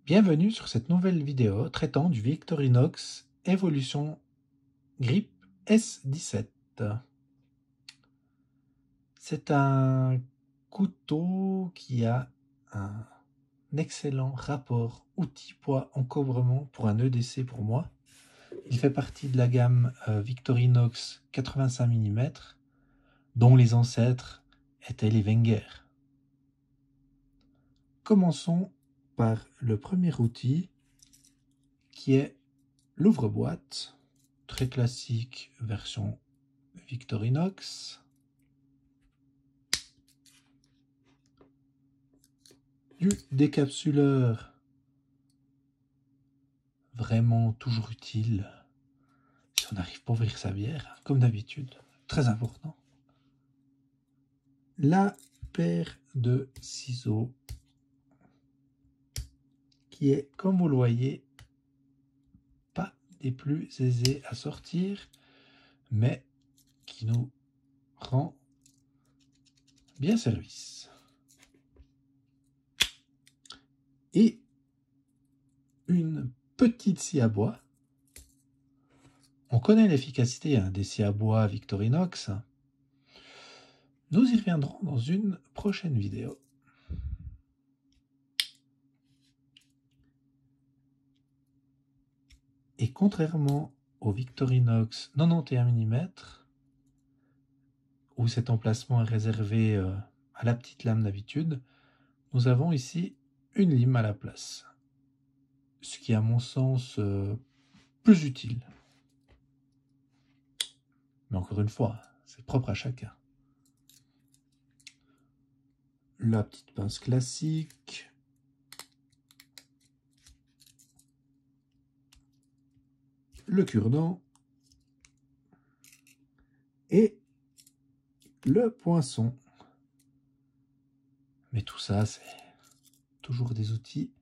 Bienvenue sur cette nouvelle vidéo traitant du Victorinox Evolution Grip S17. C'est un couteau qui a un excellent rapport outil-poids-encombrement pour un EDC pour moi. Il fait partie de la gamme Victorinox 85 mm, dont les ancêtres étaient les Wenger. Commençons par le premier outil qui est l'ouvre-boîte, très classique version Victorinox. Du décapsuleur, vraiment toujours utile si on n'arrive pas à ouvrir sa bière, comme d'habitude, très important. La paire de ciseaux qui est, comme vous le voyez, pas des plus aisés à sortir, mais qui nous rend bien service. Et une petite scie à bois. On connaît l'efficacité des scies à bois Victorinox. Nous y reviendrons dans une prochaine vidéo. Et contrairement au Victorinox 91 mm, où cet emplacement est réservé à la petite lame d'habitude, nous avons ici une lime à la place. Ce qui est à mon sens plus utile. Mais encore une fois, c'est propre à chacun. La petite pince classique. Le cure-dent. Et le poinçon. Mais tout ça, c'est toujours des outils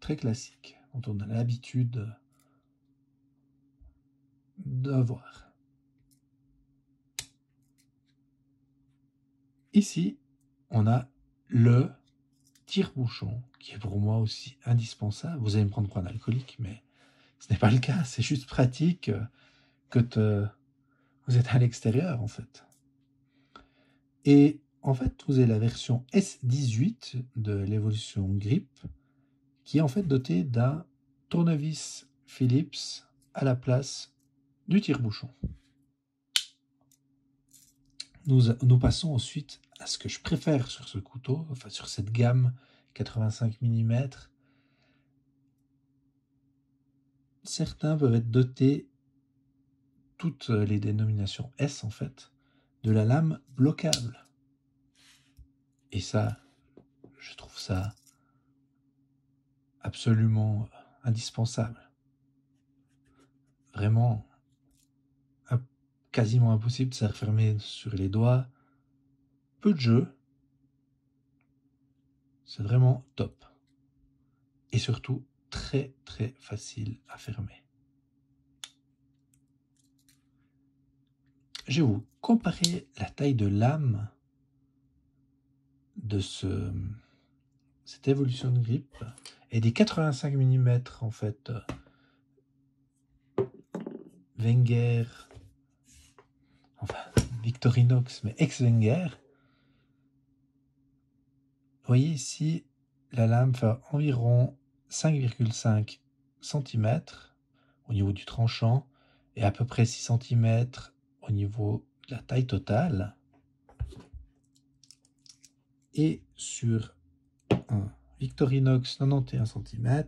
très classiques, dont on a l'habitude d'avoir. Ici, on a le tire-bouchon, qui est pour moi aussi indispensable. Vous allez me prendre pour un alcoolique, mais ce n'est pas le cas. C'est juste pratique quand vous êtes à l'extérieur, en fait. Et en fait, vous avez la version S18 de l'Evolution Grip, qui est en fait dotée d'un tournevis Phillips à la place du tire-bouchon. Nous passons ensuite à ce que je préfère sur ce couteau, enfin sur cette gamme 85 mm. Certains peuvent être dotés, toutes les dénominations S en fait, de la lame bloquable. Et ça, je trouve ça absolument indispensable. Vraiment quasiment impossible de se refermer sur les doigts. Peu de jeu. C'est vraiment top. Et surtout, très très facile à fermer. Je vais vous comparer la taille de lame de cette évolution de grip et des 85 mm en fait Wenger, enfin Victorinox mais ex-Wenger. Vous voyez ici la lame fait environ 5,5 cm au niveau du tranchant et à peu près 6 cm au niveau de la taille totale. Et sur un Victorinox 91 cm,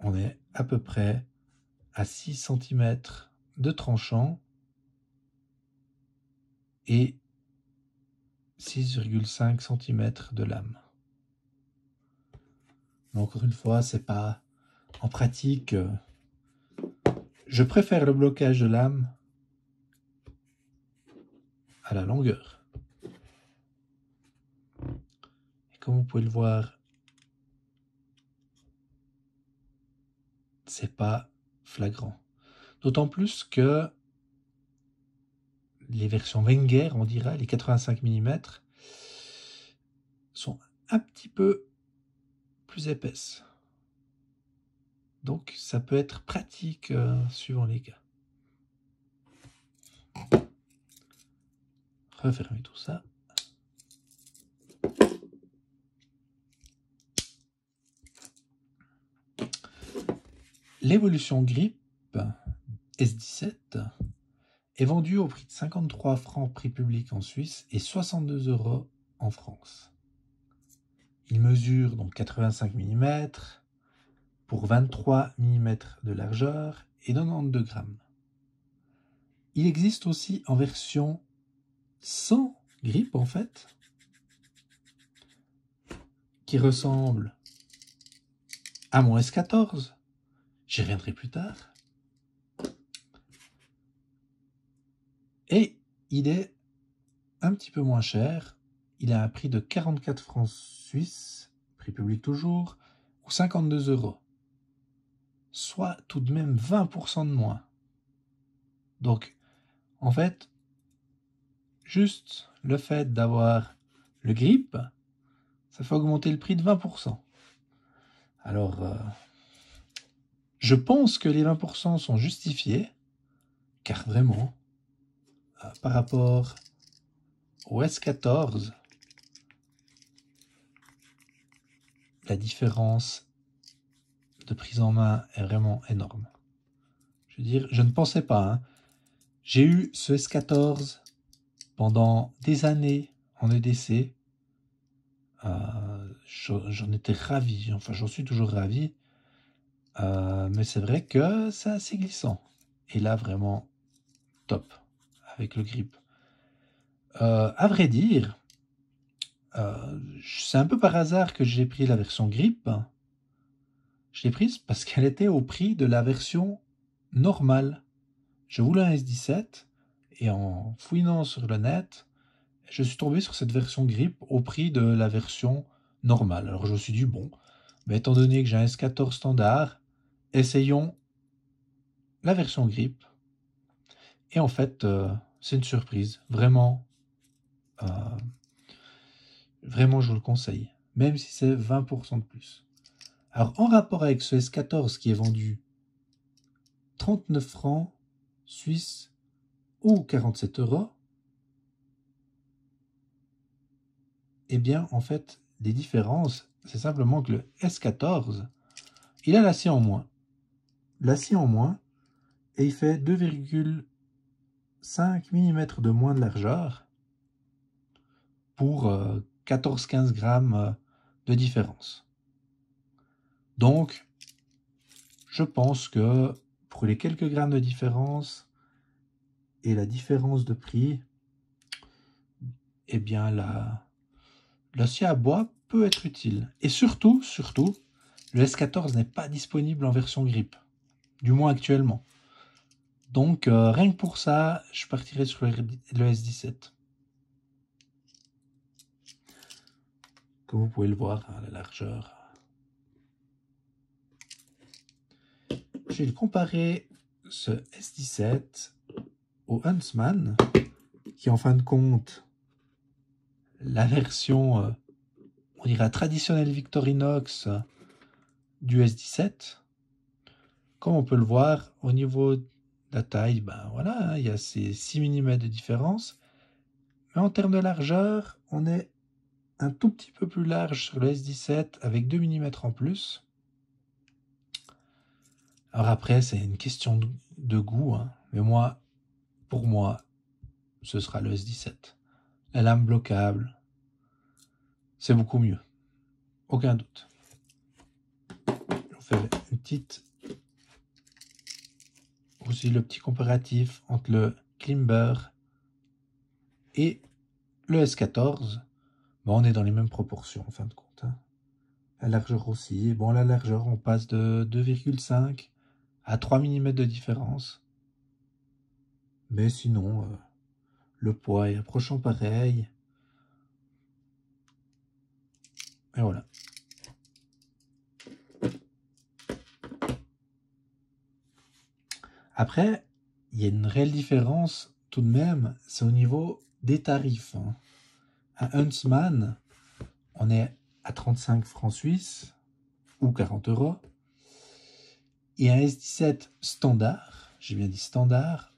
on est à peu près à 6 cm de tranchant et 6,5 cm de lame. Mais encore une fois, c'est pas en pratique. Je préfère le blocage de lame à la longueur. Et comme vous pouvez le voir, c'est pas flagrant. D'autant plus que les versions Wenger, on dira, les 85 mm, sont un petit peu plus épaisse. Donc ça peut être pratique suivant les cas. Refermer tout ça. L'évolution Grip S17 est vendue au prix de 53 francs prix public en Suisse et 62 € en France. Il mesure donc 85 mm pour 23 mm de largeur et 92 grammes. Il existe aussi en version sans grip en fait, qui ressemble à mon S14. J'y reviendrai plus tard. Et il est un petit peu moins cher. Il a un prix de 44 francs suisses, prix public toujours, ou 52 €. Soit tout de même 20% de moins. Donc, en fait, juste le fait d'avoir le grip, ça fait augmenter le prix de 20%. Alors, je pense que les 20% sont justifiés, car vraiment, par rapport au S14, la différence de prise en main est vraiment énorme. Je veux dire, je ne pensais pas. Hein. J'ai eu ce S14 pendant des années en EDC. J'en étais ravi, enfin j'en suis toujours ravi. Mais c'est vrai que c'est assez glissant. Et là, vraiment, top, avec le grip. À vrai dire, c'est un peu par hasard que j'ai pris la version grip. Je l'ai prise parce qu'elle était au prix de la version normale. Je voulais un S17 et en fouinant sur le net, je suis tombé sur cette version grip au prix de la version normale. Alors je me suis dit, bon, mais étant donné que j'ai un S14 standard, essayons la version grip. Et en fait, c'est une surprise. Vraiment, vraiment, je vous le conseille. Même si c'est 20% de plus. Alors, en rapport avec ce S14 qui est vendu 39 francs suisses ou 47 €, eh bien, en fait, les différences, c'est simplement que le S14, il a l'acier en moins. L'acier en moins, et il fait 2,5 mm de moins de largeur pour 14-15 grammes de différence. Donc, je pense que pour les quelques grammes de différence et la différence de prix, eh bien, l'acier à bois peut être utile. Et surtout, le S14 n'est pas disponible en version grip, du moins actuellement. Donc, rien que pour ça, je partirai sur le S17. Comme vous pouvez le voir, hein, la largeur. Je vais comparer ce S17 au Huntsman, qui en fin de compte, la version, on dirait traditionnelle Victorinox du S17. Comme on peut le voir, au niveau de la taille, ben voilà, hein, il y a ces 6 mm de différence. Mais en termes de largeur, on est un tout petit peu plus large sur le S17 avec 2 mm en plus. Alors après, c'est une question de goût, hein. Mais moi, pour moi, ce sera le S17. La lame bloquable, c'est beaucoup mieux. Aucun doute. Je vous fais une petite... Aussi le petit comparatif entre le Klimber et le S14. Bon, on est dans les mêmes proportions en fin de compte. Hein. La largeur aussi. Bon, la largeur, on passe de 2,5 à 3 mm de différence. Mais sinon, le poids est approchant pareil. Et voilà. Après, il y a une réelle différence tout de même, c'est au niveau des tarifs. Hein. Un Huntsman, on est à 35 francs suisses ou 40 euros. Et un S17 standard, j'ai bien dit standard,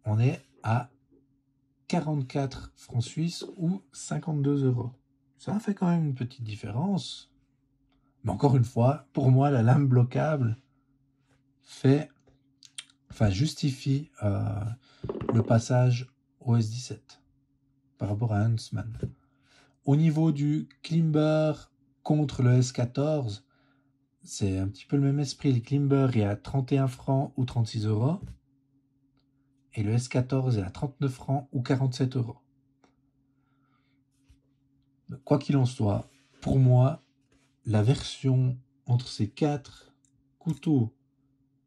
on est à 44 francs suisses ou 52 euros. Ça fait quand même une petite différence. Mais encore une fois, pour moi, la lame bloquable justifie le passage au S17 par rapport à Huntsman. Au niveau du Klimber contre le S14, c'est un petit peu le même esprit. Le Klimber est à 31 francs ou 36 euros. Et le S14 est à 39 francs ou 47 euros. Quoi qu'il en soit, pour moi, la version entre ces 4 couteaux,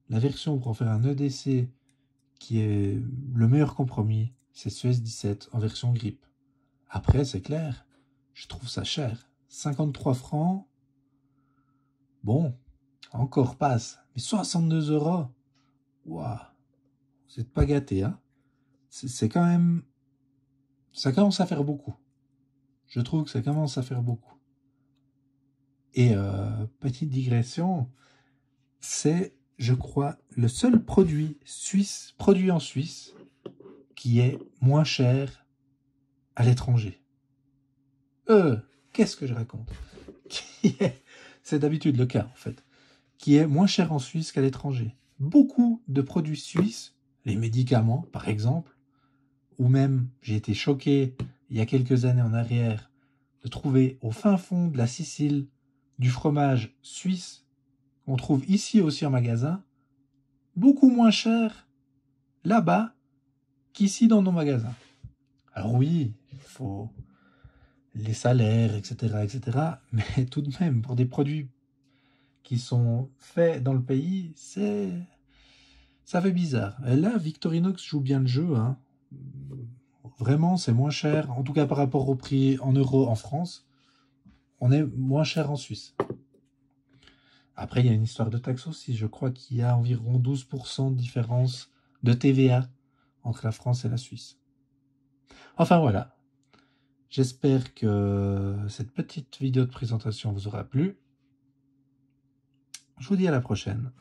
la version pour en faire un EDC qui est le meilleur compromis, c'est ce S17 en version grip. Après, c'est clair, je trouve ça cher. 53 francs, bon, encore passe. Mais 62 euros, waouh, vous n'êtes pas gâtés, hein. C'est quand même... Ça commence à faire beaucoup. Je trouve que ça commence à faire beaucoup. Et petite digression, c'est, je crois, le seul produit en Suisse, qui est moins cher à l'étranger. Qu'est-ce que je raconte? C'est d'habitude le cas, en fait. Qui est moins cher en Suisse qu'à l'étranger. Beaucoup de produits suisses, les médicaments, par exemple, ou même, j'ai été choqué, il y a quelques années en arrière, de trouver au fin fond de la Sicile du fromage suisse, qu'on trouve ici aussi en magasin, beaucoup moins cher là-bas qu'ici dans nos magasins. Alors oui, il faut les salaires, etc., mais tout de même, pour des produits qui sont faits dans le pays, ça fait bizarre. Et là, Victorinox joue bien le jeu, hein. Vraiment, c'est moins cher, en tout cas par rapport au prix en euros en France, on est moins cher en Suisse. Après, il y a une histoire de taxe aussi. Je crois qu'il y a environ 12% de différence de TVA entre la France et la Suisse. Enfin voilà. J'espère que cette petite vidéo de présentation vous aura plu. Je vous dis à la prochaine.